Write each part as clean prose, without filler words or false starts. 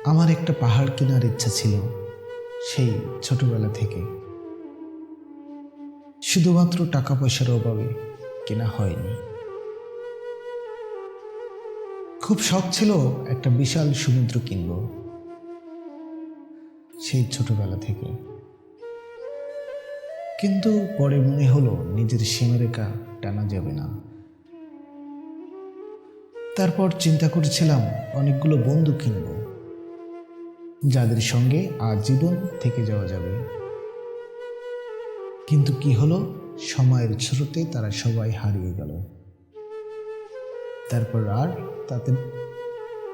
আমার একটা পাহাড় কেনার ইচ্ছা ছিল সেই ছোটবেলা থেকে। শুধুমাত্র টাকা পয়সার অভাবে কেনা হয়নি। খুব শখ ছিল একটা বিশাল সমুদ্র কিনব সেই ছোটবেলা থেকে। কিন্তু পরে মনে হলো নিজের সীমারেখা টানা যাবে না। তারপর চিন্তা করেছিলাম অনেকগুলো বন্ধু কিনব, যাদের সঙ্গে আজীবন থেকে যাওয়া যাবে। কিন্তু কি হলো, সময়ের ছোটতে তারা সবাই হারিয়ে গেল। তারপর আর তাদের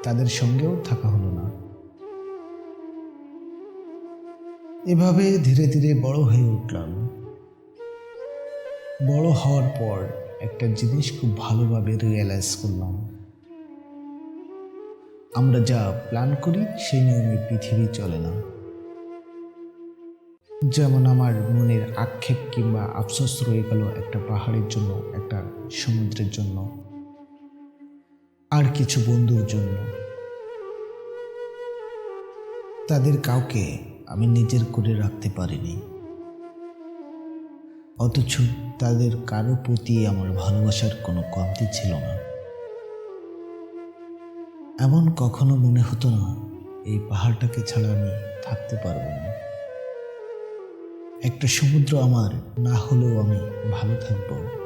তাদের সঙ্গেও থাকা হলো না। এভাবে ধীরে ধীরে বড় হয়ে উঠলাম। বড় হওয়ার পর একটা জিনিস খুব ভালোভাবে রিয়েলাইজ করলাম, আমরা যা প্ল্যান করি সেই নিয়মে পৃথিবী চলে না। যেমন আমার মনের আক্ষেপ কিংবা আফসোস রয়ে গেল একটা পাহাড়ের জন্য, একটা সমুদ্রের জন্য, আর কিছু বন্ধুর জন্য। তাদের কাউকে আমি নিজের করে রাখতে পারিনি, অথচ তাদের কারো প্রতি আমার ভালোবাসার কোনো কমতি ছিল না। এমন কখনো মনে হতো না এই পাহাড়টাকে ছাড়া আমি থাকতে পারবো না। একটা সমুদ্র আমার না হলেও আমি ভালো থাকবো।